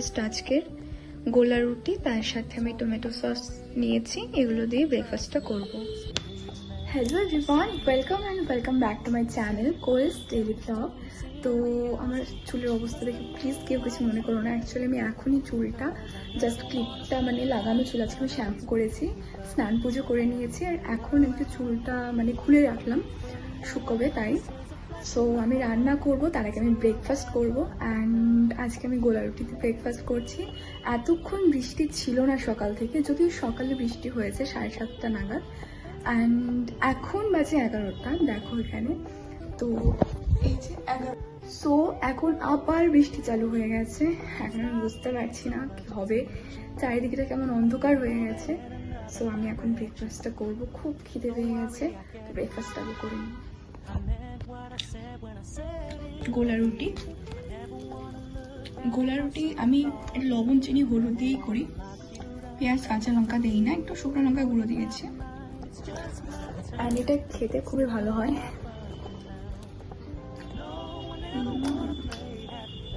Breakfast আজকের গোলা রুটি, তার সাথে আমি টমেটো সস নিয়েছি, এগুলো দিয়ে ব্রেকফাস্টটা করব। Hello everyone, welcome back to my channel Kol's daily blog. তো আমার চুলের অবস্থা দেখে প্লিজ কেউ কিছু মনে করো না। অ্যাকচুয়ালি আমি এখনই চুলটা জাস্ট ক্লিপটা লাগানো চুল, আজকে আমি শ্যাম্পু করেছি, স্নান পুজো করে নিয়েছি, আর এখন একটু চুলটা খুলে রাখলাম শুকোবে তাই। সো আমি রান্না করব, তার আগে আমি ব্রেকফাস্ট করব। অ্যান্ড আজকে আমি গোলা রুটিতে ব্রেকফাস্ট করছি। এতক্ষণ বৃষ্টি ছিল না সকাল থেকে, যদিও সকালে বৃষ্টি হয়েছে 7:30 নাগাদ। অ্যান্ড এখন বাজে 11টা, দেখো এখানে। তো এই যে 11, সো এখন আবার বৃষ্টি চালু হয়ে গেছে। এখন আমি বুঝতে পারছি না কি হবে, চারিদিকটা কেমন অন্ধকার হয়ে গেছে। সো আমি এখন ব্রেকফাস্টটা করব, খুব খিদে পেয়ে গেছে, তো ব্রেকফাস্টটা আগে করে নিই। গোলা রুটি আমি লবণ চিনি হলুদ দিয়েই করি, পেঁয়াজ কাঁচা লঙ্কা দিই না, একটু শুকনো লঙ্কা গুঁড়ো দিয়েছি। আর এটা খেতে খুবই ভালো হয়,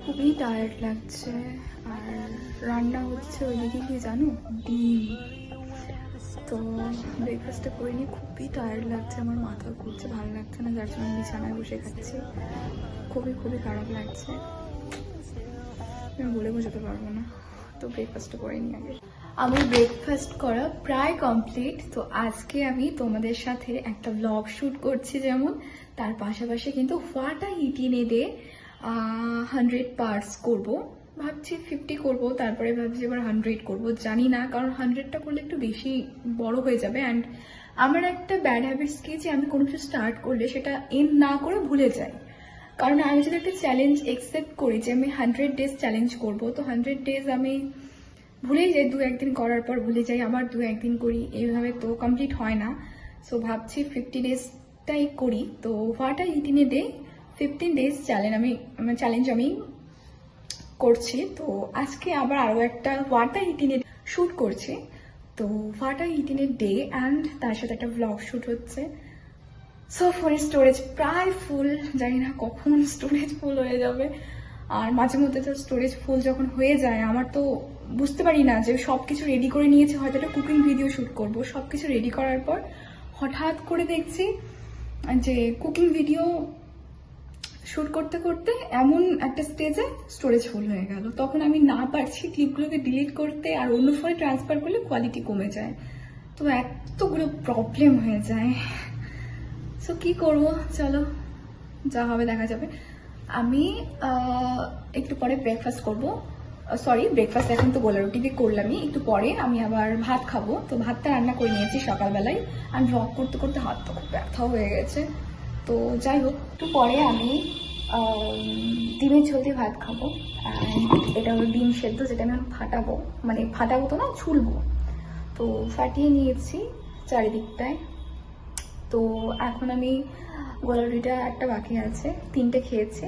খুবই টায়ার্ড লাগছে। আর রান্না হচ্ছে ওইদিকে কি জানো, ডিম। তো ব্রেকফাস্টটা করে নিয়ে খুবই টায়ার্ড লাগছে, আমার মাথা ঘুরছে, ভালো লাগছে না, যার জন্য বিছানায় বসে খাচ্ছি। খুবই খারাপ লাগছে, আমি বলে বোঝাতে পারবো না। তো ব্রেকফাস্টটা করে নিই আগে। আমার ব্রেকফাস্ট করা প্রায় কমপ্লিট। তো আজকে আমি তোমাদের সাথে একটা ব্লগ শ্যুট করছি, যেমন তার পাশাপাশি কিন্তু what I it in a day 100 parts করবো। ভাবছি 50 করবো, তারপরে ভাবছি এবার 100 করবো, জানি না, কারণ 100টা করলে একটু বেশি বড় হয়ে যাবে। অ্যান্ড আমার একটা ব্যাড হ্যাবিটস কি, যে আমি কোনো কিছু স্টার্ট করলে সেটা এন্ড না করে ভুলে যাই। কারণ আমি যদি একটা চ্যালেঞ্জ একসেপ্ট করি যে আমি 100 ডেজ চ্যালেঞ্জ করবো, তো 100 ডেজ আমি ভুলেই যাই, 2-1 দিন করার পর ভুলে যাই, আবার 2-1 দিন করি, এইভাবে তো কমপ্লিট হয় না। সো ভাবছি 50 ডেজটাই করি। তো what I it in a day 15 days challenge আমি করছি। তো আজকে আবার আরও একটা what I it in a shoot করছি। তো what I it in a day and তার সাথে একটা ব্লগ শ্যুট হচ্ছে। সো ফোনের স্টোরেজ প্রায় ফুল, জানি না কখন স্টোরেজ ফুল হয়ে যাবে। আর মাঝে মধ্যে তো স্টোরেজ ফুল যখন হয়ে যায়, আমার তো বুঝতে পারি না যে সব কিছু রেডি করে নিয়েছি, হয়তো একটা কুকিং ভিডিও শ্যুট করবো, সব কিছু রেডি করার পর হঠাৎ করে দেখছি যে কুকিং ভিডিও শ্যুট করতে করতে এমন একটা স্টেজে স্টোরেজ ফুল হয়ে গেল। তখন আমি না পারছি ক্লিপগুলোকে ডিলিট করতে, আর অন্য ফোনে ট্রান্সফার করলে কোয়ালিটি কমে যায়, তো এতগুলো প্রবলেম হয়ে যায়। সো কি করবো, চলো যা হবে দেখা যাবে। আমি একটু পরে ব্রেকফাস্ট করবো, সরি ব্রেকফাস্ট এখন তো গোলা রুটি দিয়ে করলামই, একটু পরে আমি আবার ভাত খাবো। তো ভাতটা রান্না করে নিয়েছি সকালবেলায়, আর ব্লগ করতে করতে হাতটা খুব ব্যথাও হয়ে গেছে। তো যাই হোক, একটু পরে আমি ডিমের ঝোল দিয়ে ভাত খাবো। এটা হলো ডিম সেদ্ধ, যেটা আমি ফাটাবো তো না, ছুলবো। তো ফাটিয়ে নিয়েছি চারিদিকটায়। তো এখন আমি গোলা রুটিটা একটা বাকি আছে, 3টে খেয়েছি,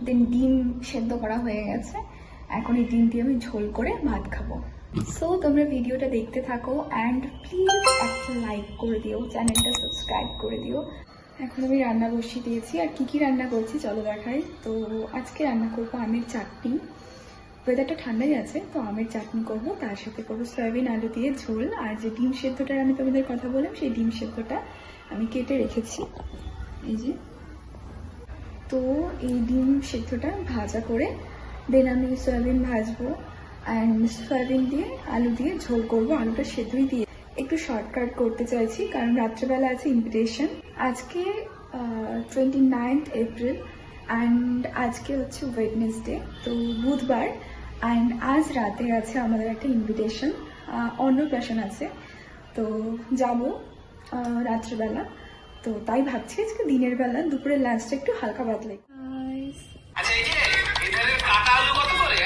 দেন ডিম সেদ্ধ করা হয়ে গেছে। এখন এই ডিম দিয়ে আমি ঝোল করে ভাত খাবো। সো তোমরা ভিডিওটা দেখতে থাকো, অ্যান্ড প্লিজ একটা লাইক করে দিও, চ্যানেলটা সাবস্ক্রাইব করে দিও। এখন আমি রান্না বসিয়ে দিয়েছি, আর কি রান্না করছি চলো দেখাই। তো আজকে রান্না করবো আমের চাটনি, ওয়েদারটা ঠান্ডাই আছে, তো আমের চাটনি করব, তার সাথে করবো সয়াবিন আলু দিয়ে ঝোল। আর যে ডিম সেদ্ধটার আমি তোমাদের কথা বললাম, সেই ডিম সেদ্ধটা আমি কেটে রেখেছি, এই যে। তো এই ডিম সেদ্ধটা ভাজা করে দেন আমি সয়াবিন ভাজবো, অ্যান্ড সয়াবিন দিয়ে আলু দিয়ে ঝোল করবো, আলুটা সেদ্ধই দিয়ে। একটু শর্টকাট করতে চাইছি, কারণ রাত্রেবেলা আছে ইনভিটেশন। আজকে 29 এপ্রিল, অ্যান্ড আজকে হচ্ছে ওয়েডনেসডে, তো বুধবার। অ্যান্ড আজ রাতে আছে আমাদের একটা ইনভিটেশন, অন্নপ্রাশন আছে, তো যাব রাত্রেবেলা। তো তাই ভাবছি আজকে দিনের বেলা দুপুরের লাঞ্চটা একটু হালকা পাতলা। আচ্ছা, এই যে এধারে কাটা আলু কত করে?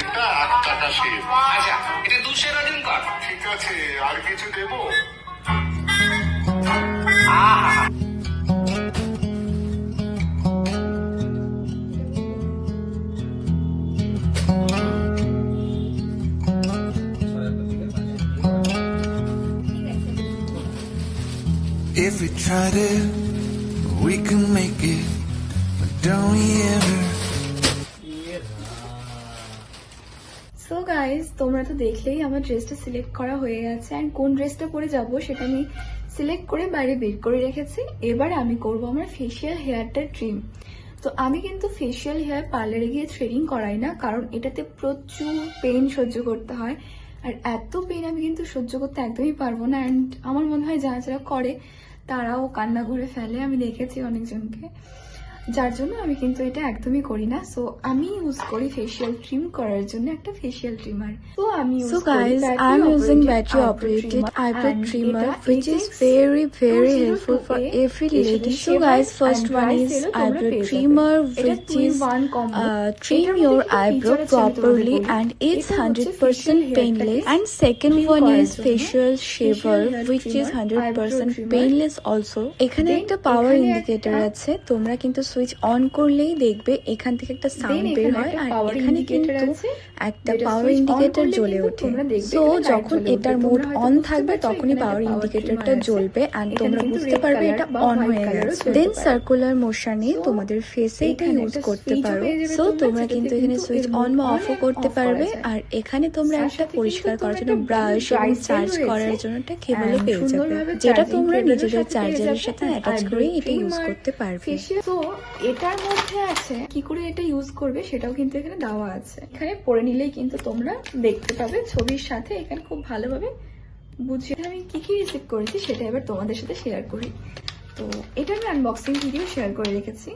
এটা 8 টাকা শেপ। আচ্ছা, এটা 200 দিন কর। ঠিক আছে, আর কিছু দেবো? আহা, If we tried it, we can make it, but don't we ever? Guys, তোমরা তো দেখলেই আমার ড্রেসটা সিলেক্ট করা হয়ে গেছে, অ্যান্ড কোন ড্রেসটা পরে যাব সেটা আমি সিলেক্ট করে বাইরে বের করে রেখেছি। এবার আমি করব আমার ফেসিয়াল হেয়ারটা ট্রিম। তো আমি কিন্তু ফেসিয়াল হেয়ার পার্লারে গিয়ে থ্রেডিং করাই না, কারণ এটাতে প্রচুর পেন সহ্য করতে হয়, আর এত পেন আমি কিন্তু সহ্য করতে একদমই পারবো না। অ্যান্ড আমার মনে হয় যারা যারা করে তারাও কান্না করে ফেলে, আমি দেখেছি অনেকজনকে, যার জন্য আমি কিন্তু এটা একদমই করি না। সো আমি ইউজ করি ফেসিয়াল ট্রিম করার জন্য একটা ফেসিয়াল ট্রিমার। তো আমি So guys, I'm using battery operated eyebrow trimmer which is very helpful for every lady. So guys, first one is eyebrow trimmer which is trim your eyebrow properly and it's 100% painless, and second one is facial shaver which is 100% painless also. এখানে একটা পাওয়ার indicator আছে, তোমরা কিন্তু switch on করলেই দেখবে এখান থেকে একটা সাউন্ড বের হয়, আর এখানে কিন্তু একটা পাওয়ার ইন্ডিকেটর জ্বলে ওঠে। সো যখন এটার মোড অন থাকবে তখনই পাওয়ার ইন্ডিকেটরটা জ্বলবে এন্ড তোমরা বুঝতে পারবে এটা অন হয়ে গেছে। দেন সার্কুলার মোশনে তোমাদের ফেসে এটা ইউজ করতে পারো। সো তোমরা কিন্তু এখানে সুইচ অন বা অফও করতে পারবে, আর এখানে তোমরা একটা পরিষ্কার করার জন্য ব্রাশ এবং চার্জ করার জন্য একটা কেবলও পেয়ে যাবে, যেটা তোমরা নিজেদের চার্জারের সাথে অ্যাটাচ করে এটা ইউজ করতে পারবে। তো এটার মধ্যে আছে কি করে এটা ইউজ করবে সেটাও কিন্তু এখানে দেওয়া আছে, এখানে পরে নিলেই কিন্তু তোমরা দেখতে পাবে ছবির সাথে, এখানে খুব ভালোভাবে বুঝিয়ে আমি কি কি রিসিভ করেছি সেটা এবার তোমাদের সাথে শেয়ার করি। তো এটা আমি আনবক্সিং ভিডিও শেয়ার করে রেখেছি।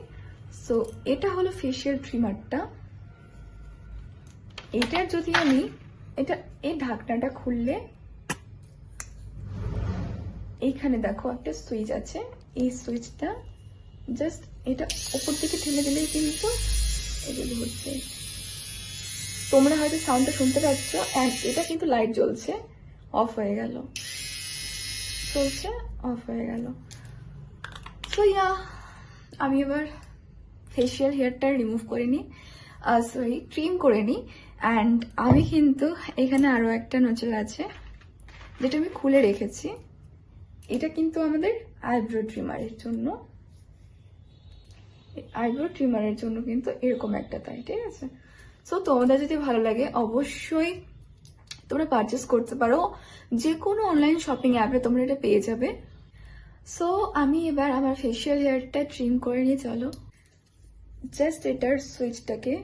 সো এটা হলো ফেসিয়াল ট্রিমারটা। এটার যদি আমি এই ঢাকনাটা খুললে এইখানে দেখো একটা সুইচ আছে, এই সুইচটা জাস্ট এটা উপর দিকে ঠেলে দিলেই কিন্তু এটা ঘুরছে। তোমরা হয়তো সাউন্ডটা শুনতে পাচ্ছ, অ্যান্ড এটা কিন্তু লাইট জ্বলছে, অফ হয়ে গেল, চলছে, অফ হয়ে গেল। সো ইয়া, আমি এবার ফেসিয়াল হেয়ারটা রিমুভ করে নিই, সরি ট্রিম করে নিই। অ্যান্ড আমি কিন্তু এখানে আরও একটা নজল আছে যেটা আমি খুলে রেখেছি, এটা কিন্তু আমাদের আইব্রো ট্রিমারের জন্য। আইব্রো ট্রিমারের জন্য কিন্তু এরকম একটা তাই, ঠিক আছে। সো তোমাদের যদি ভালো লাগে অবশ্যই তোমরা পারচেস করতে পারো, যে কোনো অনলাইন শপিং অ্যাপে তোমরা এটা পেয়ে যাবে। সো আমি এবার আমার ফেসিয়াল হেয়ারটা ট্রিম করে নিয়ে চলো। জাস্ট এটার সুইচটাকে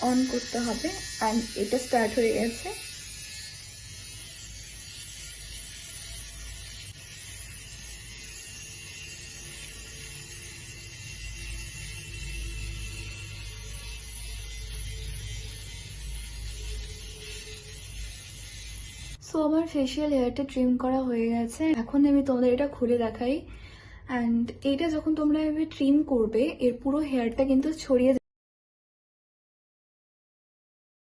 অন করতে হবে, অ্যান্ড এটা স্টার্ট হয়ে গেছে। সো আমার ফেসিয়াল হেয়ারটা ট্রিম করা হয়ে গেছে, এখন আমি তোমাদের এটা খুলে দেখাই। অ্যান্ড এইটা যখন তোমরা এভাবে ট্রিম করবে এর পুরো হেয়ারটা কিন্তু ছড়িয়ে